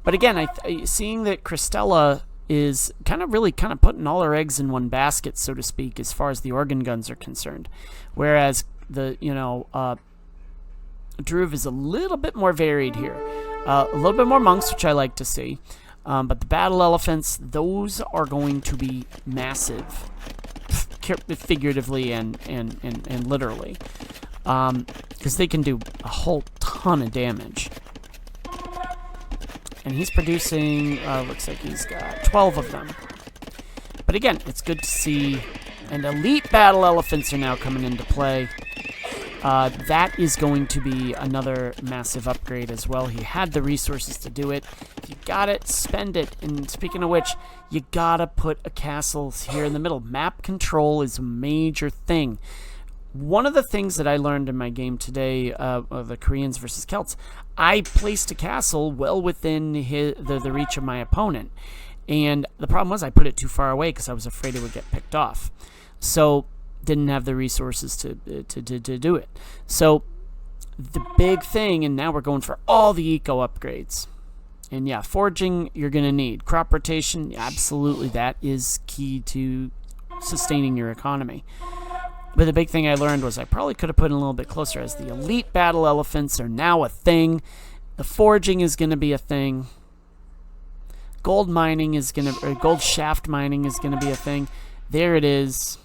But again, seeing that Crystella is really putting all her eggs in one basket, so to speak, as far as the organ guns are concerned. Whereas the, DHRUV is a little bit more varied here. A little bit more monks, which I like to see. But the battle elephants, those are going to be massive, figuratively and literally. Because they can do a whole ton of damage. And he's producing, looks like he's got 12 of them. But again, it's good to see. And elite battle elephants are now coming into play. That is going to be another massive upgrade as well. He had the resources to do it. If you got it, spend it. And speaking of which, you gotta put a castle here in the middle. Map control is a major thing. One of the things that I learned in my game today, of the Koreans versus Celts, I placed a castle well within the reach of my opponent. And the problem was I put it too far away because I was afraid it would get picked off. So, didn't have the resources to do it. So, the big thing, and now we're going for all the eco upgrades. And yeah, foraging you're going to need. Crop rotation, absolutely, that is key to sustaining your economy. But the big thing I learned was I probably could have put it a little bit closer, as the elite battle elephants are now a thing. The foraging is going to be a thing. Gold mining is going to, or gold shaft mining is going to be a thing. There it is.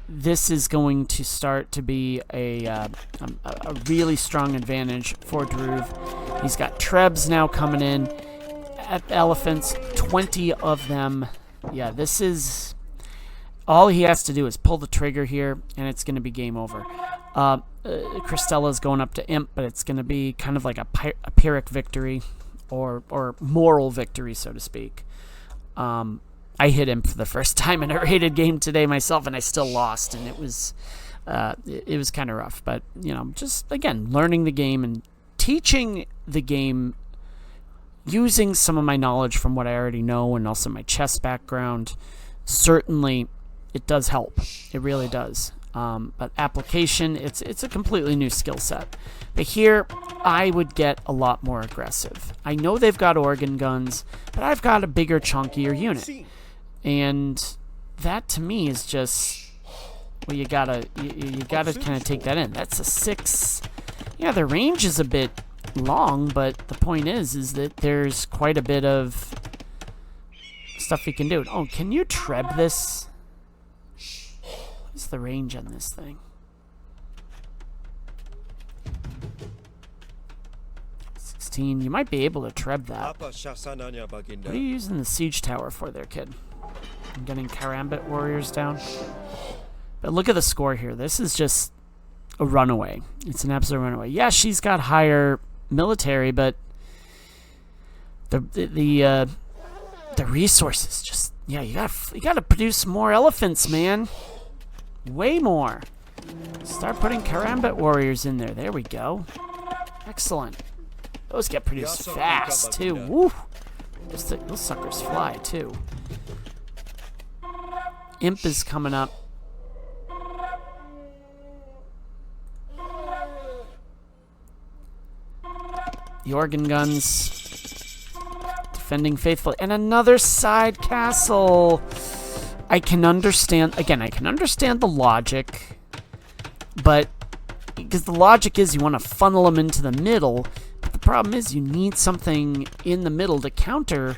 This is going to start to be a really strong advantage for DHRUV. He's got trebs now coming in. At elephants, 20 of them. Yeah, this is... All he has to do is pull the trigger here, and it's going to be game over. Crystella's going up to Imp, but it's going to be kind of like a Pyrrhic victory, or moral victory, so to speak. I hit Imp for the first time in a rated game today myself, and I still lost, and it was kind of rough. But, just, again, learning the game and teaching the game, using some of my knowledge from what I already know, and also my chess background, certainly... It does help. It really does. But application, it's a completely new skill set. But here, I would get a lot more aggressive. I know they've got organ guns, but I've got a bigger, chunkier unit. And that, to me, is just... Well, you gotta kind of take that in. That's a 6. Yeah, the range is a bit long, but the point is that there's quite a bit of stuff you can do. Oh, can you treb this? What's the range on this thing? 16. You might be able to treb that. What are you using the siege tower for there, kid? I'm getting Karambit warriors down. But look at the score here. This is just a runaway. It's an absolute runaway. Yeah, she's got higher military, but the resources just... Yeah, you gotta produce more elephants, man. Way more. Start putting Karambit warriors in there. There we go. Excellent. Those get produced fast, too. Woo! Those suckers fly, too. Imp is coming up. The organ guns. Defending faithfully. And another side castle. I can understand, again, I can understand the logic, but because the logic is you want to funnel them into the middle, but the problem is you need something in the middle to counter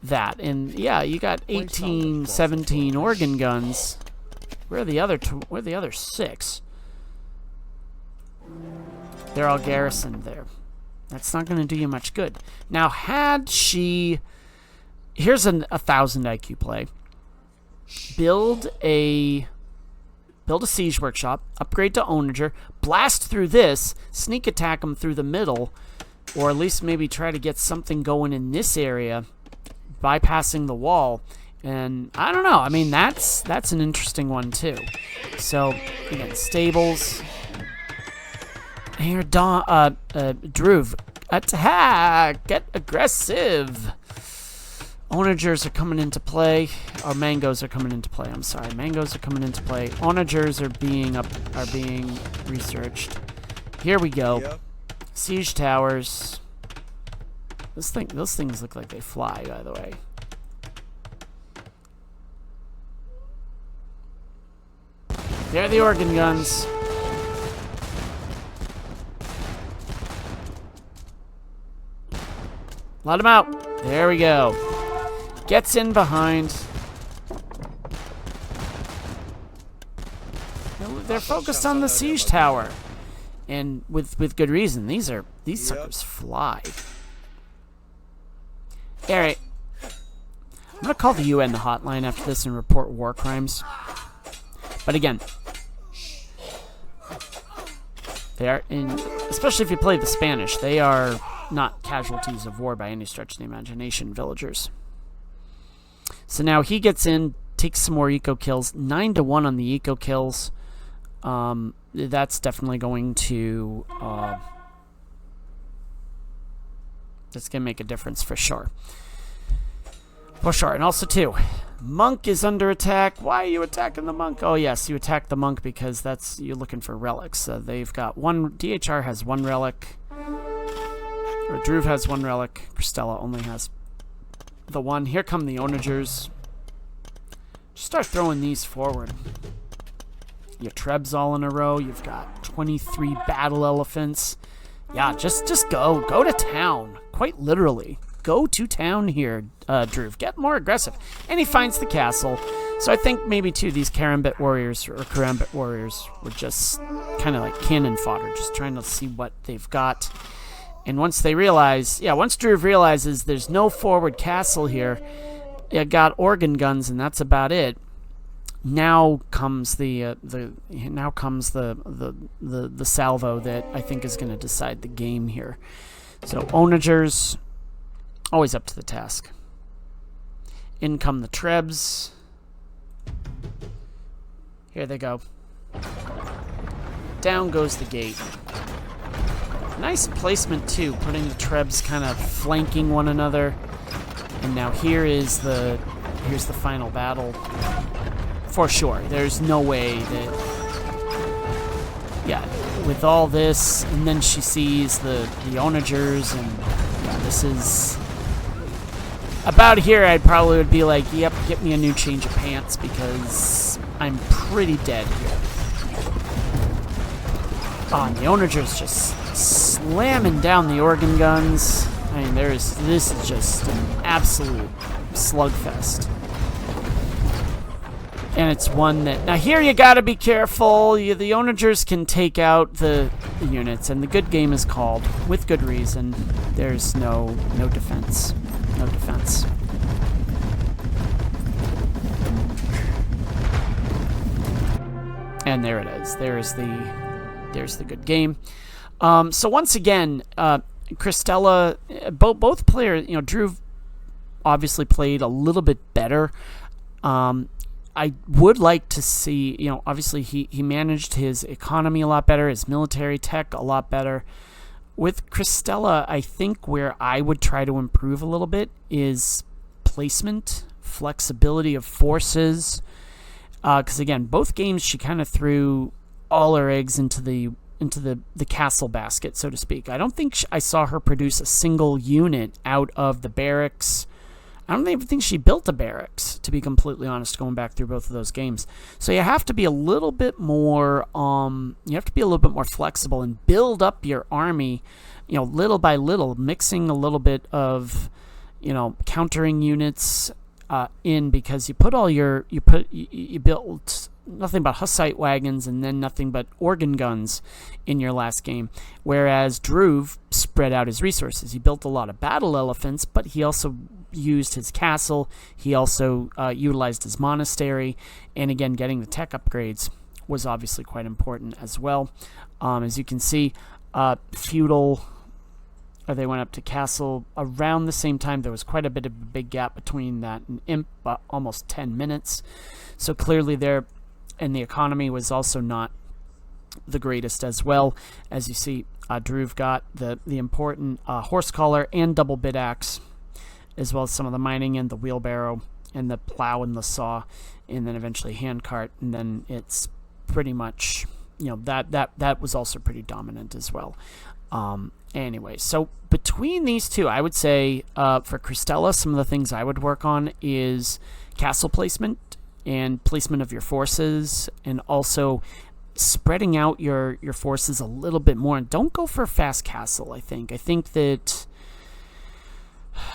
that. And yeah, you got 18, 17 organ guns. Where are the other 6? They're all garrisoned there. That's not going to do you much good. Now, had she... Here's a 1,000 IQ play. Build a siege workshop, upgrade to onager, blast through this, sneak attack them through the middle, or at least maybe try to get something going in this area, bypassing the wall. And I don't know. I mean, that's an interesting one too. So again, stables. Here, Dhruv, attack! Get aggressive! Onagers are coming into play. Or mangoes are coming into play. I'm sorry, mangoes are coming into play. Onagers are being researched. Here we go. Yep. Siege towers. Those things look like they fly, by the way. There are the organ guns. Let them out. There we go. Gets in behind. They're focused on the siege tower, and with good reason. These suckers fly. All right, I'm gonna call the UN the hotline after this and report war crimes. But again, they are especially if you play the Spanish, they are not casualties of war by any stretch of the imagination, villagers. So now he gets in, takes some more eco kills. 9-1 on the eco kills. That's definitely going to that's gonna make a difference for sure. For sure. And also too, monk is under attack. Why are you attacking the monk? Oh yes, you attack the monk because you're looking for relics. They've got one. DHR has one relic. Or DHRUV has one relic. Crystella only has the one. Here come the onagers. Just start throwing these forward. Your trebs all in a row. You've got 23 battle elephants. Yeah, just go. Go to town. Quite literally. Go to town here, DHRUV. Get more aggressive. And he finds the castle. So I think maybe, too, these Karambit warriors were just kind of like cannon fodder. Just trying to see what they've got. And once they realize, once DHRUV realizes there's no forward castle here, you got organ guns and that's about it. Now comes the salvo that I think is going to decide the game here. So onagers, always up to the task. In come the trebs. Here they go. Down goes the gate. Nice placement too, putting the trebs kind of flanking one another. And now here's the final battle. For sure. There's no way that with all this, and then she sees the onagers, and this is about here. I probably would be like, yep, get me a new change of pants because I'm pretty dead here. Oh, and the onagers just slamming down the organ guns. I mean, this is just an absolute slugfest. And it's one that... Now here you gotta be careful. The onagers can take out the units, and the good game is called. With good reason. There's no defense. No defense. And there it is. There's the good game. So once again, Crystella, both players, DHRUV obviously played a little bit better. I would like to see, obviously he managed his economy a lot better, his military tech a lot better. With Crystella, I think where I would try to improve a little bit is placement, flexibility of forces. Because again, both games she kind of threw all her eggs into the castle basket, so to speak. I don't think I saw her produce a single unit out of the barracks. I don't even think she built a barracks, to be completely honest, going back through both of those games. So you have to be a little bit more flexible and build up your army, little by little, mixing a little bit of, countering units in, because you built nothing but Hussite wagons and then nothing but organ guns in your last game. Whereas DHRUV spread out his resources. He built a lot of battle elephants, but he also used his castle. He also utilized his monastery. And again, getting the tech upgrades was obviously quite important as well. As you can see, feudal... they went up to castle around the same time. There was quite a bit of a big gap between that and imp, almost 10 minutes. So clearly there, and the economy was also not the greatest as well. As you see, Dhruv got the important horse collar and double bit axe, as well as some of the mining and the wheelbarrow and the plow and the saw, and then eventually handcart, and then it's pretty much, that was also pretty dominant as well. Anyway, so between these two, I would say for Crystella, some of the things I would work on is castle placement and placement of your forces, and also spreading out your forces a little bit more. And don't go for a fast castle, I think that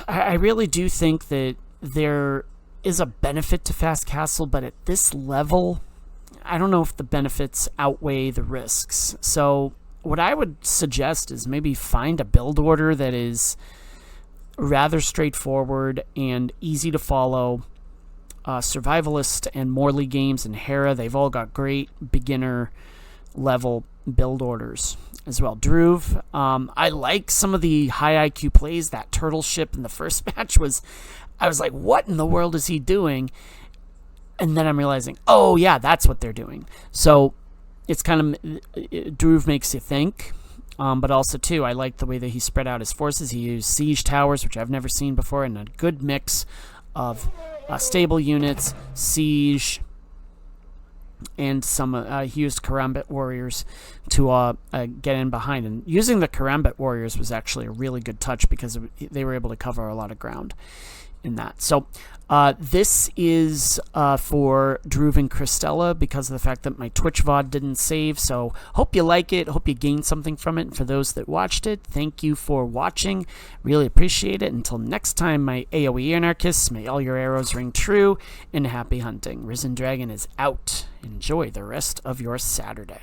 I really do think that there is a benefit to fast castle, but at this level, I don't know if the benefits outweigh the risks. So what I would suggest is maybe find a build order that is rather straightforward and easy to follow. Survivalist and Morley games and Hera, they've all got great beginner level build orders as well. Dhruv, I like some of the high IQ plays. That turtle ship in the first match I was like, what in the world is he doing? And then I'm realizing, oh yeah, that's what they're doing. So it's kind of, Dhruv makes you think, but also too, I like the way that he spread out his forces. He used siege towers, which I've never seen before, and a good mix of stable units, siege, and some he used Karambit warriors to get in behind. And using the Karambit warriors was actually a really good touch because they were able to cover a lot of ground in that. So this is for Dhruv and Crystella because of the fact that my Twitch VOD didn't save. So hope you like it. Hope you gained something from it. And for those that watched it, thank you for watching. Really appreciate it. Until next time, my AoE anarchists, may all your arrows ring true, and happy hunting. Risen Dragon is out. Enjoy the rest of your Saturday.